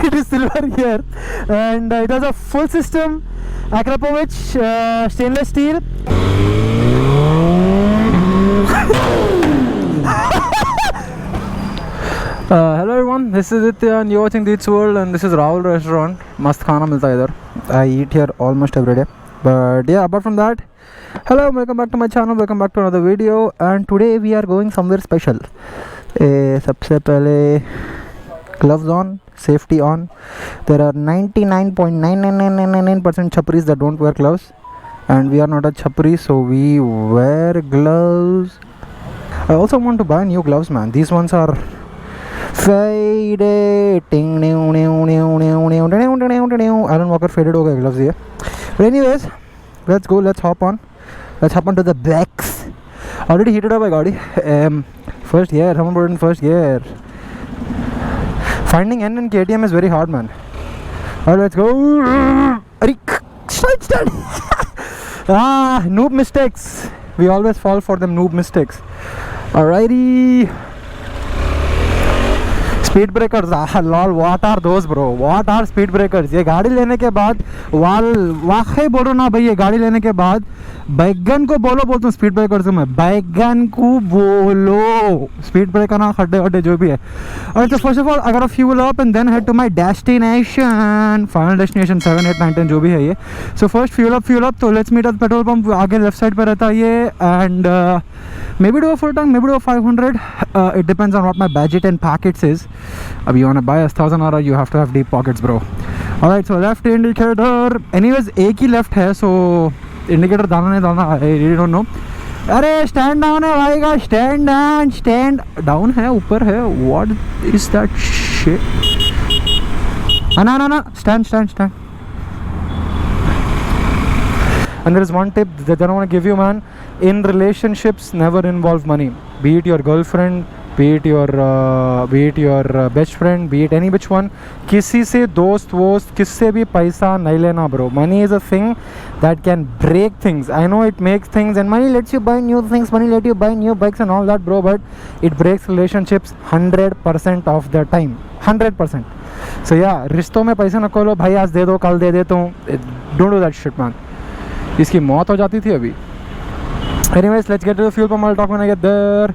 it is silver here, and it has a full system Akrapovic stainless steel. Hello everyone, this is Ditya and you're watching Deets World, and this is Rahul restaurant. Mast khana milta hai idhar. I eat here almost every day. But yeah, apart from that, hello, welcome back to my channel, welcome back to another video, and today we are going somewhere special. सबसे पहले gloves on, safety on. There are 99.99999% chapris that don't wear gloves, and we are not a chapri, so we wear gloves. I also want to buy new gloves, man. These ones are faded. Alan Walker faded ho gaye gloves ye. But anyways, let's go, let's hop on to the backs. Already heated up my Gaudi. First gear, someone put it in first gear. Finding N in KTM is very hard, man. Alright, let's go. Start. Noob mistakes. We always fall for them noob mistakes. Alrighty. Speed breakers, lol, what are those bro, what are speed breakers. ये गाड़ी लेने के बाद वाकई बोलो ना भाई, ये गाड़ी लेने के बाद बैगन को बोलता हूँ स्पीड ब्रेकर्स में, बैगन को बोलो स्पीड ब्रेकर ना, खड्डे वड्डे जो भी है. और तो फर्स्ट ऑफ ऑल अगर fuel up and then head to my destination, final destination 7, 8, 9, 10 जो भी है ये. So first fuel up. तो let's meet at petrol pump. आगे लेफ्ट साइड पे रहता है ये, and maybe do a full tank, maybe do a 500. It depends on what my budget and pockets is. If you want to buy a 1000 RR, you have to have deep pockets, bro. Alright, so left indicator. Anyways, एक ही left है, so indicator डालना नहीं डालना, I really don't know. अरे stand down है भाई का, stand down है, ऊपर है. What is that shit? No, stand. And there is one tip that I want to give you, man. In relationships, never involve money. Be it your girlfriend, be it your best friend, be it any which one. किसी से दोस्त किससे भी पैसा नहीं लेना, bro. Money is a thing that can break things. I know it makes things, and money lets you buy new things, money lets you buy new bikes and all that, bro. But it breaks relationships 100% of the time. 100%. So yeah, रिश्तों में पैसा न खोलो भाई, आज दे दो कल दे देता हूँ. Don't do that shit, man. इसकी मौत हो जाती थी अभी. Anyways, let's get to the fuel pump. I'll talk when I get there.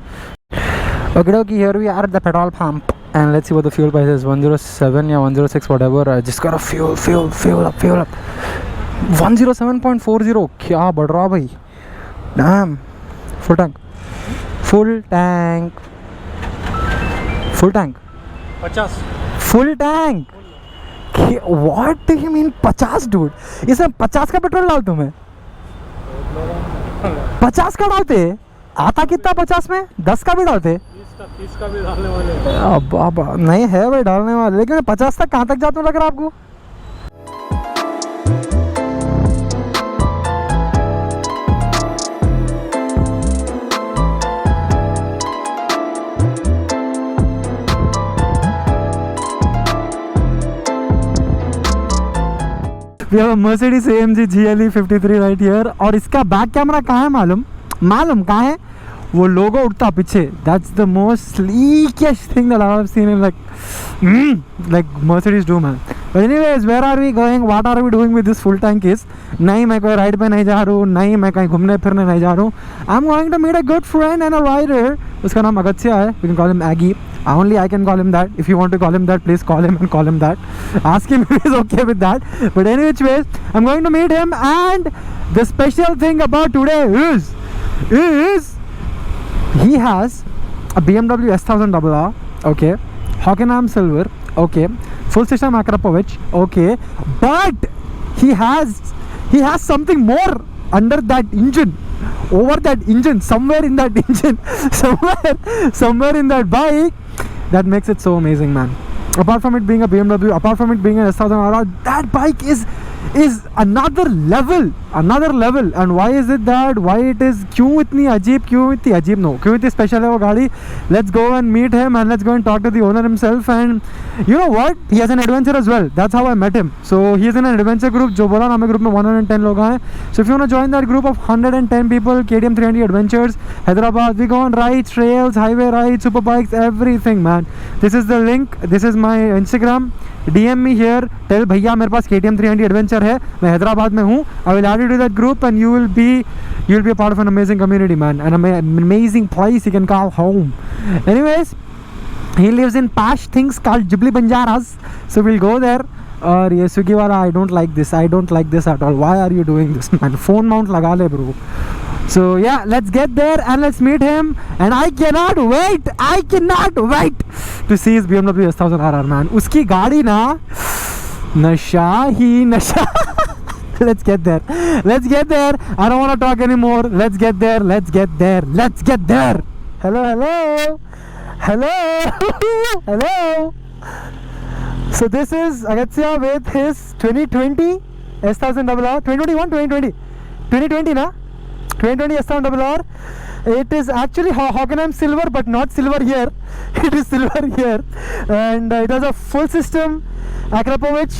Okay, here we are at the petrol pump, and let's see what the fuel price is. 107 या 106 whatever. I just got a fuel up. 107.40. क्या बढ़ रहा भाई. Damn. Full tank. 50. Full tank. What do you mean 50, dude? इसमें 50 का petrol डालता हूँ मैं. 50 का डालते आता कितना 50 में? 10 का भी डालते, 30 का भी डालने वाले. अब नहीं है भाई डालने वाले, लेकिन 50 तक कहाँ तक जाता हूँ लग रहा है आपको? We have a Mercedes AMG GLE 53 right here. और इसका बैक कैमरा कहाँ है मालूम कहाँ है? वो लोगो उठता पीछे. That's the most sleekest thing that I have seen in like Mercedes do, man. But anyways, where are we going? What are we doing with this full tank is? नहीं मैं कोई राइड पे नहीं जा रहा हूँ, नहीं मैं कहीं घूमने फिरने नहीं जा रहा हूँ. I'm going to meet a good friend and a rider. उसका नाम अगत्या है. We can call him Aggie. Only I can call him that. If you want to call him that, please call him that. Ask him if he's okay with that. But anyways, I'm going to meet him, and the special thing about today is he has a BMW S1000RR, okay, Hockenheim silver, okay, full system Akrapovic, okay, but he has something more under that engine, over that engine, somewhere in that engine, somewhere in that bike, that makes it so amazing, man. Apart from it being a BMW, apart from it being an S1000RR, that bike is another level. And why is it that? Why it is? क्यों इतनी special है वो गाड़ी? Let's go and meet him, and let's go and talk to the owner himself. And you know what? He has an adventure as well. That's how I met him. So he is in an adventure group. जो बोला ना हमें group में 110 लोग हैं. So if you want to join that group of 110 people, KTM 390 Adventures, Hyderabad, we go on rides, trails, highway rides, super bikes, everything, man. This is the link. This is my Instagram. DM me here, tell भैया मेरे पास KTM 300 adventure है, मैं हैदराबाद में हूँ. I will add you to that group and you will be a part of an amazing community, man, an amazing place you can call home. Anyways, he lives in posh things called Ghibli Banjaras, so we'll go there. और ये Swiggy वाला, I don't like this at all. Why are you doing this, man? Phone mount लगा ले bro. So yeah, let's get there and let's meet him. And I cannot wait to see his BMW S1000 RR, man. उसकी गाड़ी ना नशा ही नशा. Let's get there. I don't want to talk anymore. Let's get there. Hello. So this is Agastya with his 2020 S1000 RR. 2020 na? 2020 S1000 RR. It is actually Hockenheim silver, but not silver here. It is silver here, and it has a full system Akrapovic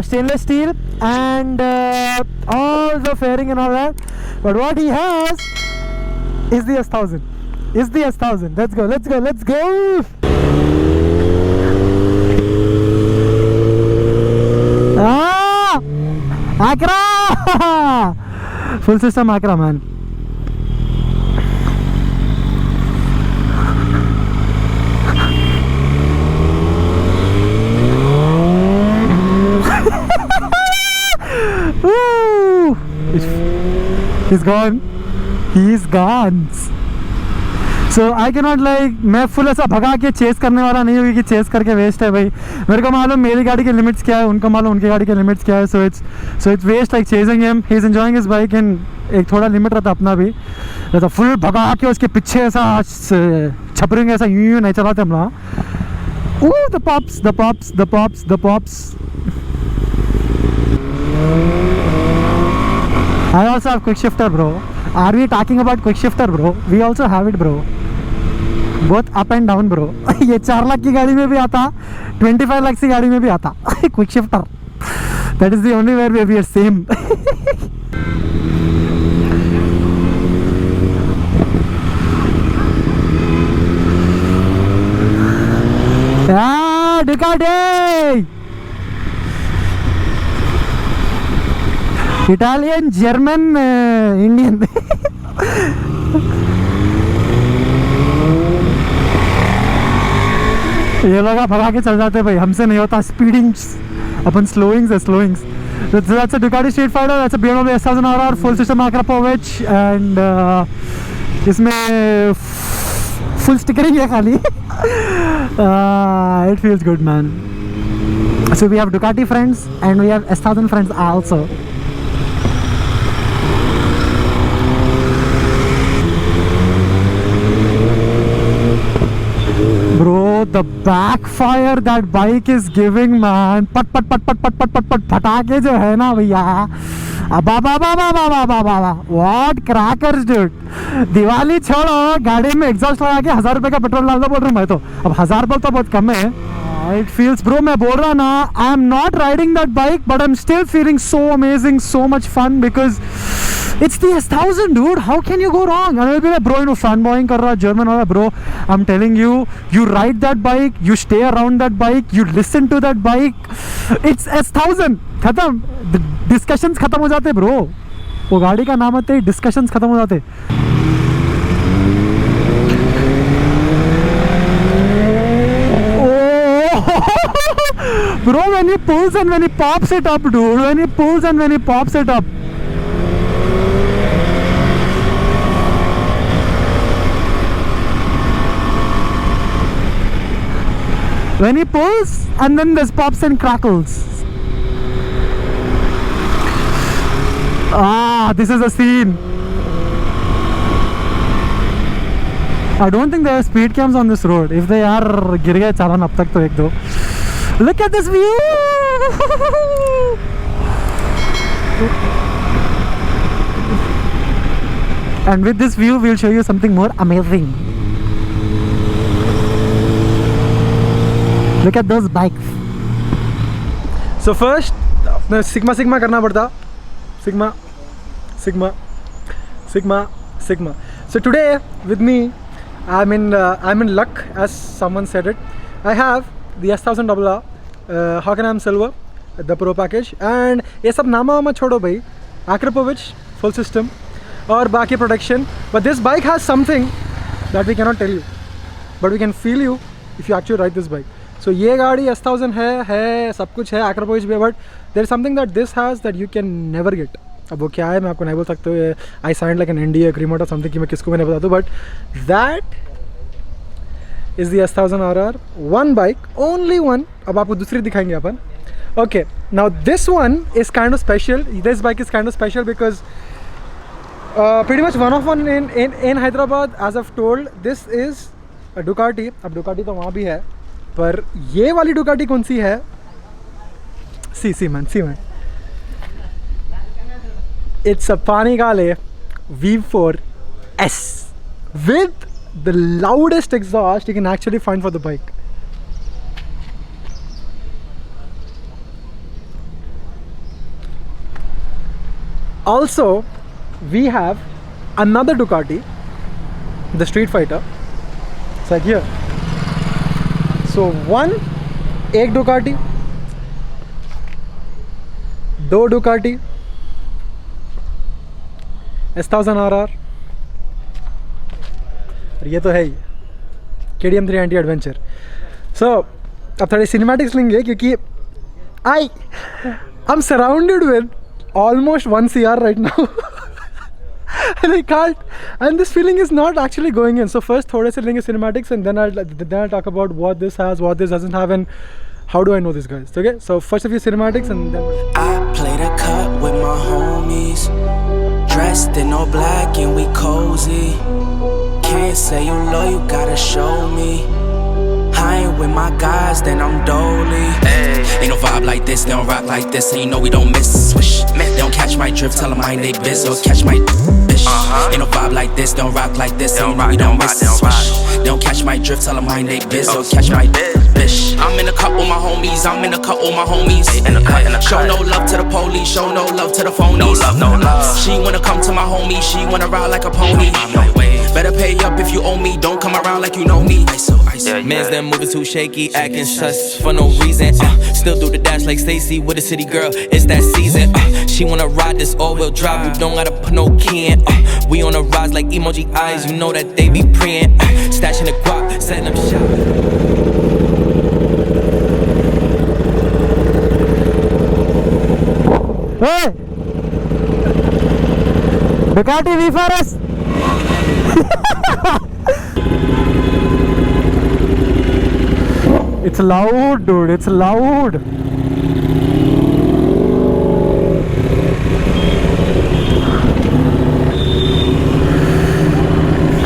stainless steel and all the fairing and all that. But what he has is the S1000. Let's go. Acra! Full system Acra, man. Woo! He's gone. So I cannot like, मैं full ऐसा भगा के chess करने वाला नहीं होगी कि chess करके वेस्ट है भाई. मेरे को मालूम मेरी गाड़ी के लिमिट्स क्या है, उनको मालूम उनकी गाड़ी के लिमिट्स क्या है. So it's waste like chasing him. He is enjoying his bike and एक थोड़ा लिमिट रहता अपना भी. तो फुल भगा के उसके पीछे ऐसा छपरेंगे, ऐसा यूं नहीं चलाते हम लोग. The pops. I also have quick shifter, bro. Are we talking about quick shifter, bro? We also have it, bro. Both up and down, bro. ये 4 लाख की गाड़ी में भी आता, 25 लाख की गाड़ी में भी आता. Quick shifter. That is the only where we are same. Ducati! Italian, German, Indian. ये लोग भगा के चल जाते भाई, हमसे नहीं होता. स्पीडिंग्स अपन स्लोइंग्स. That's a Ducati Street Fighter. That's a BMW S1000 RR full system Akrapovic and इसमें full stickering है खाली. It feels good, man. So we have Ducati friends and we have S1000 friends also. Bro, the backfire that bike is giving, man. पट फटाके जो है ना भैया, What crackers, dude. Diwali छोड़ो, गाड़ी में एग्जॉस्ट लगा के 1000 रुपए का पेट्रोल डाल दो बोल रहा हूँ मैं तो. अब 1000 बोल तो बहुत कम है. It feels, bro, मैं बोल रहा ना, I am not riding that bike, but I'm still feeling so amazing, so much fun because it's the S1000, dude. How can you go wrong? And I'll be like, bro, you know, fanboying कर रहा, German वाला, bro. I'm telling you, you ride that bike, you stay around that bike, you listen to that bike. It's S1000. खत्म. Discussions खत्म हो जाते, bro. वो गाड़ी का नाम आते ही discussions खत्म हो जाते. Bro, when he pulls and when he pops it up, dude. When he pulls and when he pops it up. When he pulls and then this pops and crackles. This is a scene. I don't think there are speed cams on this road. If they are, गिर गए चालान अब तक तो एक दो. Look at this view. And with this view, we'll show you something more amazing. Look at those bikes. So first, sigma करना पड़ता. Sigma. So today with me, I'm in luck, as someone said it. I have the S1000 RR Hockenheim Silver, the Pro package, and ये सब नामा वामा छोड़ो भाई, Akrapovic full system और बाकी protection. But this bike has something that we cannot tell you, but we can feel you if you actually ride this bike. So ये गाड़ी S1000 है सब कुछ है Akrapovic भी, but there is something that this has that you can never get. अब वो क्या है मैं आपको नहीं बोल सकता हूँ. I signed like an NDA agreement or something कि मैं किसको मैंने बता दूँ, but that is the S1000 RR. One bike, only one. अब आपको दूसरी दिखाएंगे अपन. Okay, now this one is kind of special. This bike is kind of special because pretty much one of one in Hyderabad, as I've told. This is a Ducati. अब Ducati तो वहाँ भी है, पर ये वाली Ducati कौन सी है? See man. It's a Panigale V4S with the loudest exhaust you can actually find for the bike. Also, we have another Ducati, the Street Fighter. It's like here. So एक Ducati, दो Ducati, S1000 RR, और ये तो है ही KTM 390 Adventure. So अब थोड़ी cinematics लेंगे क्योंकि I'm surrounded with almost 1 CR right now. And I can't, and this feeling is not actually going in. So first थोड़े से लेंगे cinematics and then I'll talk about what this has, what this doesn't have, and how do I know this, guys. Okay, so first a few cinematics and then I played a cut with my homies, dressed in all black and we cozy. Can't say you low, you gotta show me. I ain't with my guys, then I'm dolly. Ain't no vibe like this, they don't rock like this, and you know we don't miss. Swish, they don't catch my drift, tell them mind they biz, or catch my bitch. Ain't no vibe like this, they don't rock like this, and you know we don't miss. Swish, they don't catch my drift, tell them mind they biz, or catch my bitch. I'm in a cut with my homies, I'm in a cut with my homies. Show no love to the police, show no love to the phonies. No love. She wanna come to my homie, she wanna ride like a pony. Better pay up if you owe me, don't come around like you know me. Man's them moving too shaky, acting sus for no reason. Still do the dash like Stacy with a city girl, it's that season. She wanna ride this all-wheel drive, you don't gotta put no key in. We on a rise like emoji eyes, you know that they be preying. Stashing the guap, setting up shop. Hey! Ducati V4S! It's loud, dude, it's loud.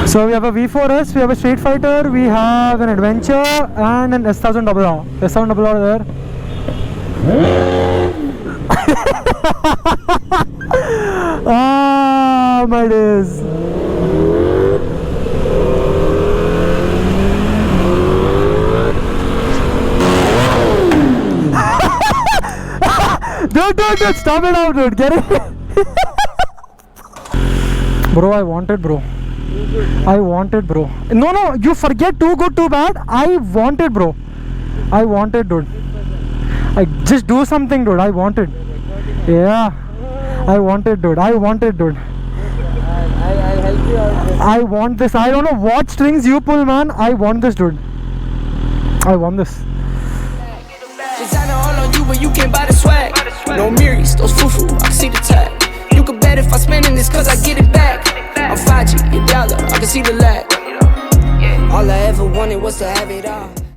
So we have a V4S, we have a Street Fighter, we have an Adventure and an S1000 RR. S1000 RR there. Ah, my days. Dude, stop it out, dude. Get it? Bro, I want it, bro. I want it, bro. No, you forget too good, too bad. I want it, bro. I want it, dude. I just do something, dude. I want it. Yeah. I want it, dude. I want it, dude. I'll help you out. I want this. I don't know what strings you pull, man. I want this, dude. I want this. Designer all on you when you can't buy the swag. No mirrors, those foo-foo, I can see the tag. You can bet if I spending this cause I get it back. I'm 5G, $1, I can see the lag. All I ever wanted was to have it all.